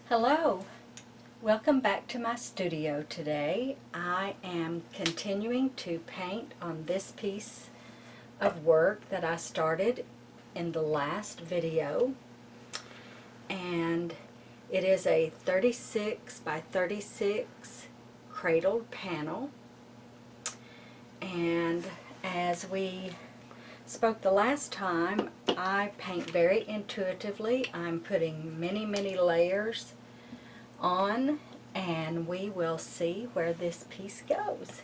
Hello, welcome back to my studio today. I am continuing to paint on this piece of work that I started in the last video, and it is a 36 by 36 cradled panel. And as we spoke the last time, I paint very intuitively. I'm putting many layers on, and we will see where this piece goes.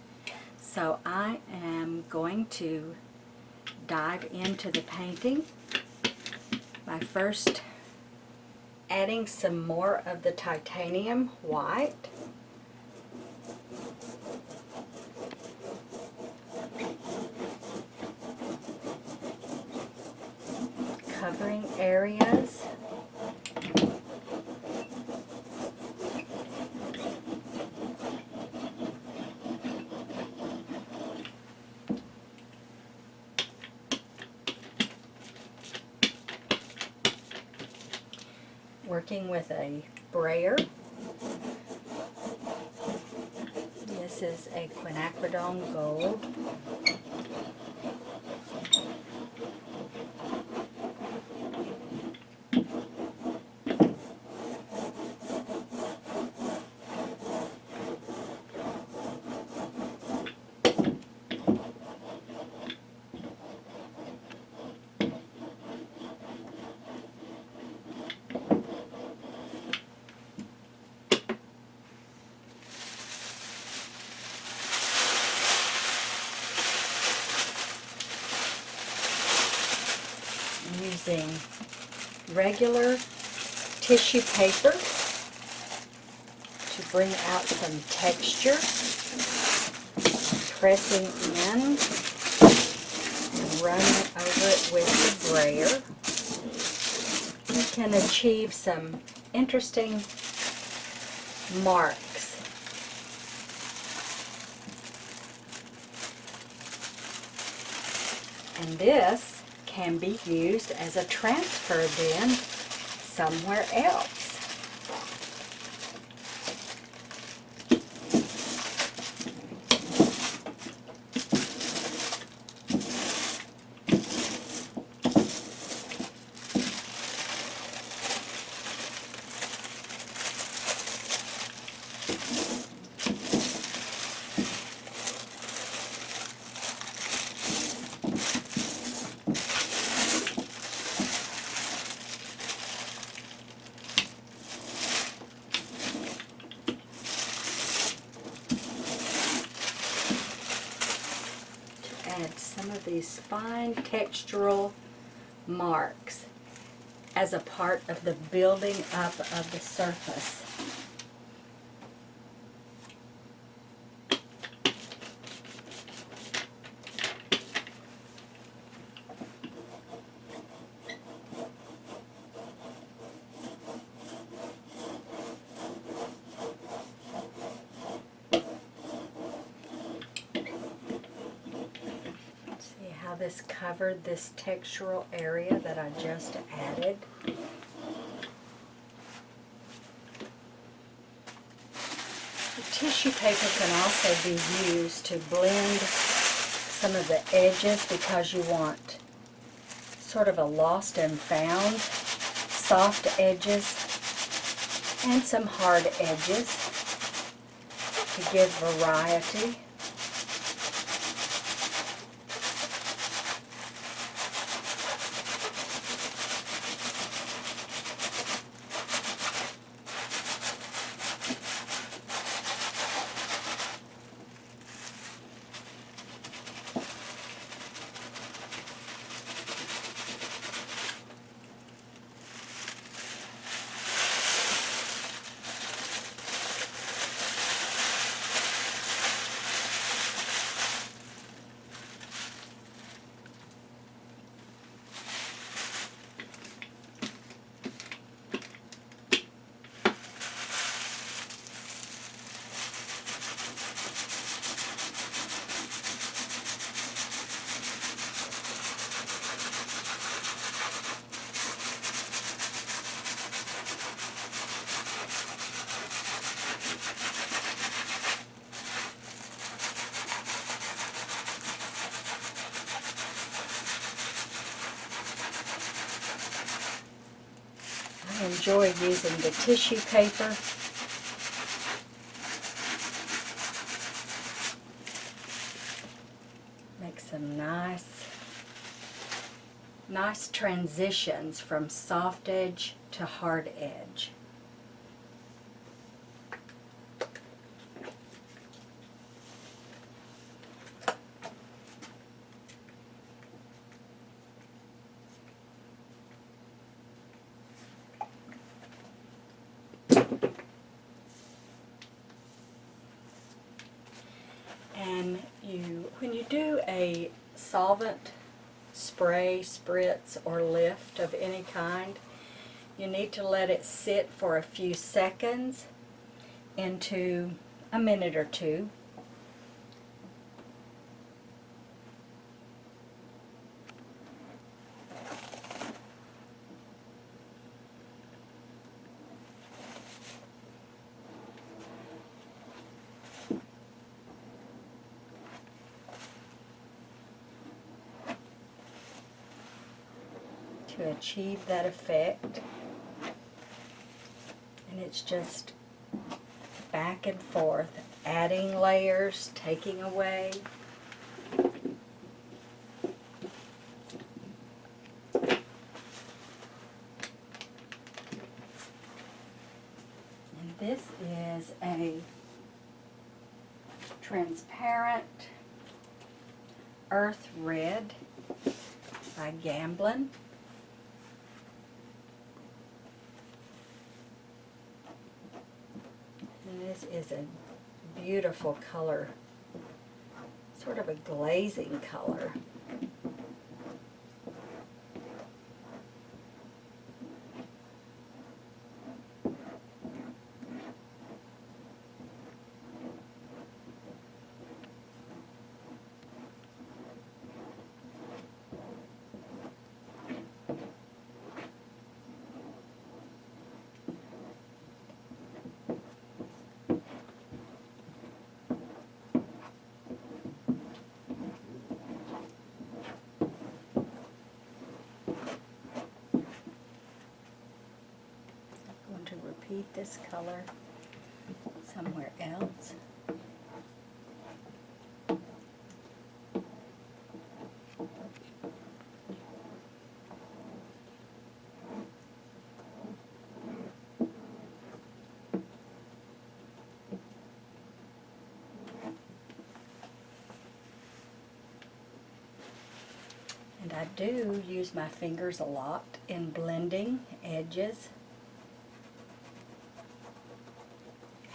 So I am going to dive into the painting by first adding some more of the titanium white. Covering areas. Working with a brayer. This is a quinacridone gold. Using regular tissue paper to bring out some texture, pressing in and running over it with the brayer. You can achieve some interesting marks. And this can be used as a transfer then somewhere else. Add some of these fine textural marks as a part of the building up of the surface. This covered this textural area that I just added. The tissue paper can also be used to blend some of the edges because you want sort of a lost and found, soft edges and some hard edges to give variety. enjoy using the tissue paper. Make some nice transitions from soft edge to hard edge. And when you do a solvent spray, spritz, or lift of any kind, you need to let it sit for a few seconds into a minute or two. To achieve that effect. And it's just back and forth, adding layers, taking away. And this is a transparent earth red by Gamblin. This is a beautiful color, sort of a glazing color. Repeat this color somewhere else. And I do use my fingers a lot in blending edges.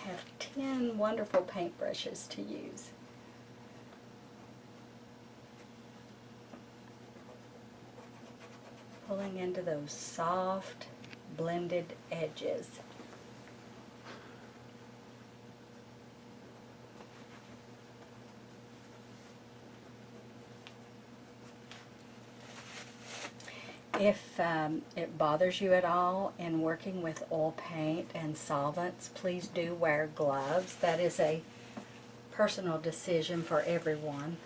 Have 10 wonderful paintbrushes to use. Pulling into those soft, blended edges. If it bothers you at all in working with oil paint and solvents, please do wear gloves. That is a personal decision for everyone.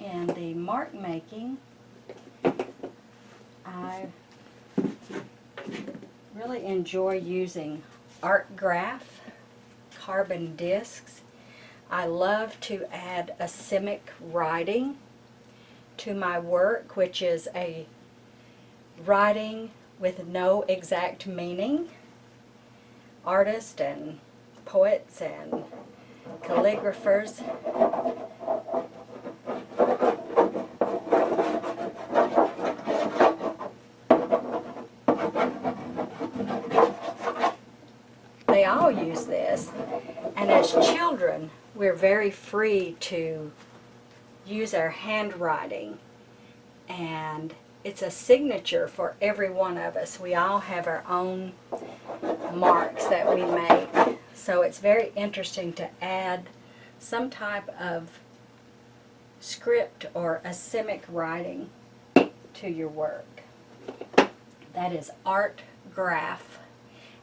And the mark making, I really enjoy using Art Graf carbon discs. I love to add a Simek Writing to my work, which is a writing with no exact meaning. Artists and poets and calligraphers they all use this, and as children we're very free to use our handwriting, and it's a signature for every one of us. We all have our own marks that we make, so it's very interesting to add some type of script or a Simek Writing to your work. That is Art Graf,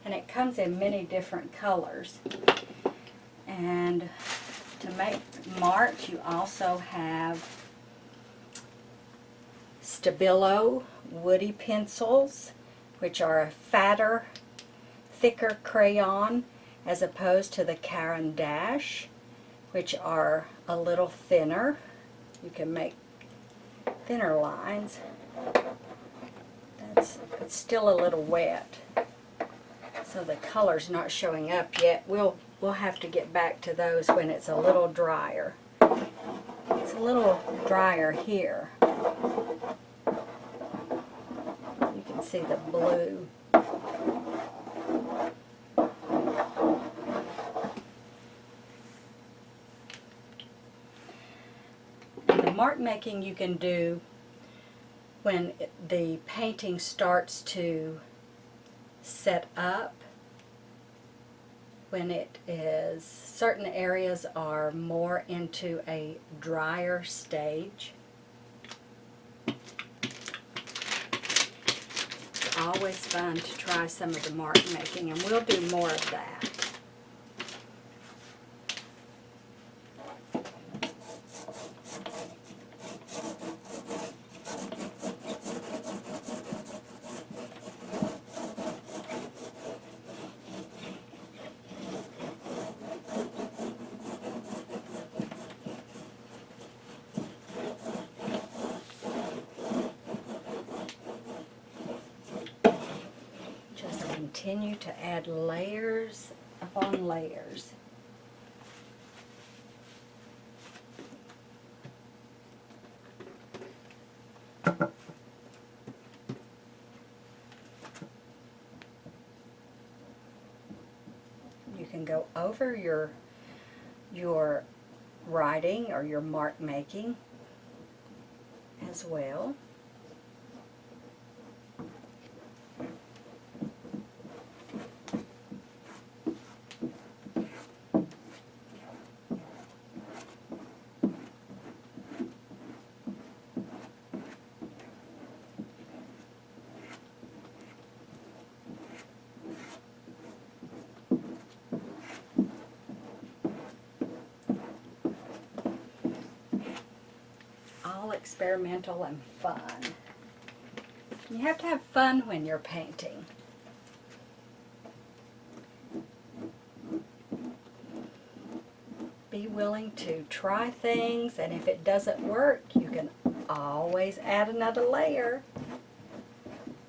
and it comes in many different colors. And to make marks, you also have Stabilo woody pencils, which are a fatter, thicker crayon as opposed to the Caran Dash, which are a little thinner. You can make thinner lines. It's still a little wet, so the color's not showing up yet. We'll have to get back to those when it's a little drier. It's a little drier here. You can see the blue. And the mark making you can do when the painting starts to set up, when it is, certain areas are more into a drier stage. It's always fun to try some of the mark making, and we'll do more of that. Continue to add layers upon layers. You can go over your writing or your mark making as well. Experimental and fun. You have to have fun when you're painting. Be willing to try things, and if it doesn't work, you can always add another layer.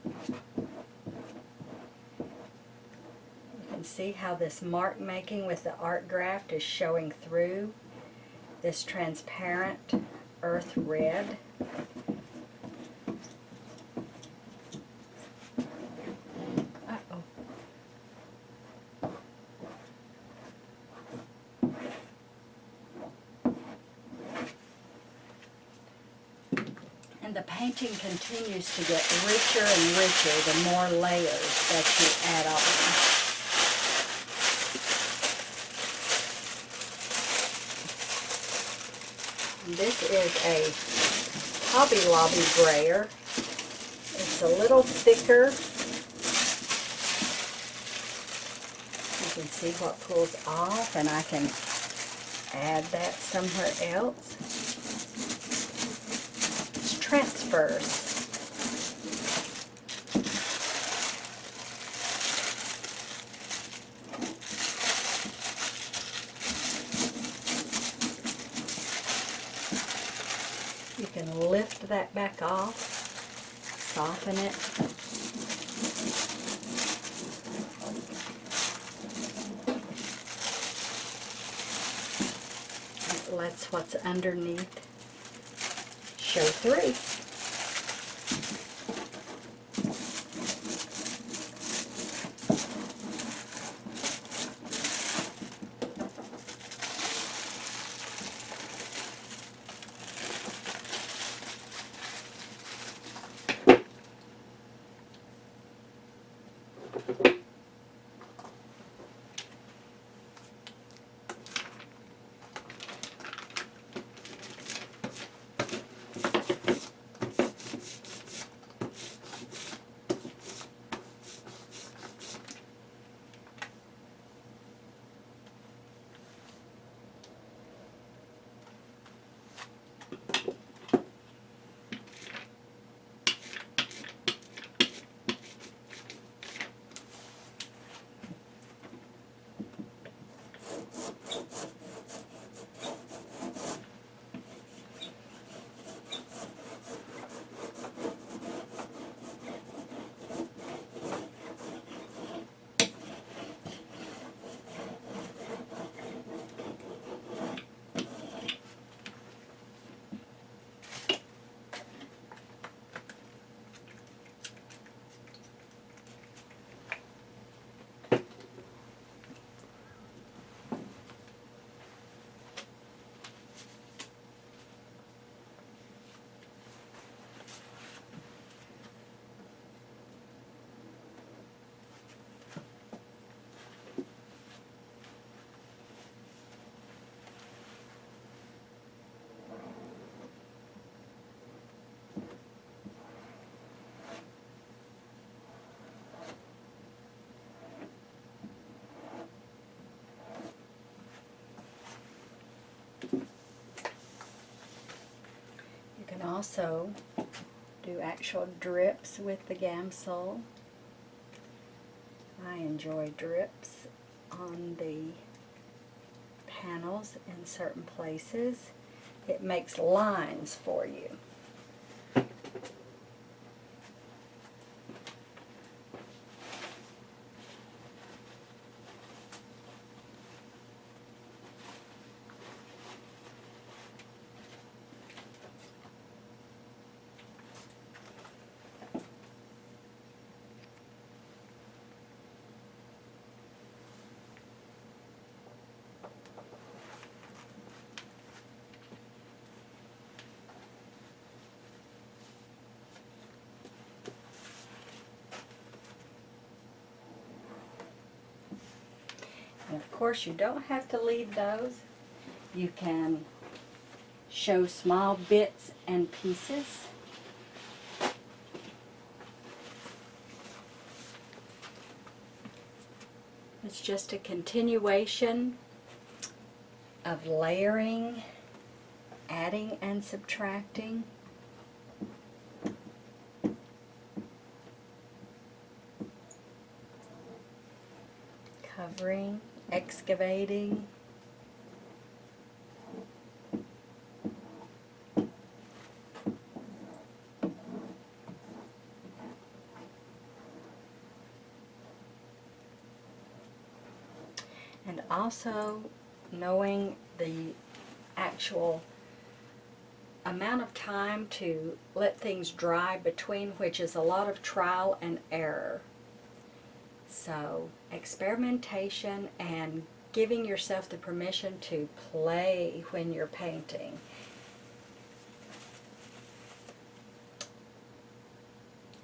You can see how this mark making with the art graft is showing through this transparent earth red. Uh-oh. And the painting continues to get richer and richer the more layers that you add on. This is a Hobby Lobby brayer. It's a little thicker. You can see what pulls off, and I can add that somewhere else. It transfers. You can lift that back off, soften it. It lets what's underneath show through. can also do actual drips with the Gamsol. I enjoy drips on the panels in certain places. It makes lines for you. And of course, you don't have to leave those. You can show small bits and pieces. It's just a continuation of layering, adding and subtracting. Covering, excavating. And also knowing the actual amount of time to let things dry between, which is a lot of trial and error. So experimentation and giving yourself the permission to play when you're painting.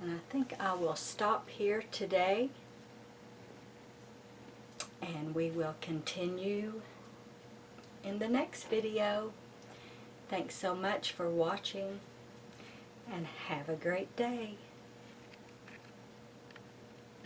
And I think I will stop here today, and we will continue in the next video. Thanks so much for watching, and have a great day.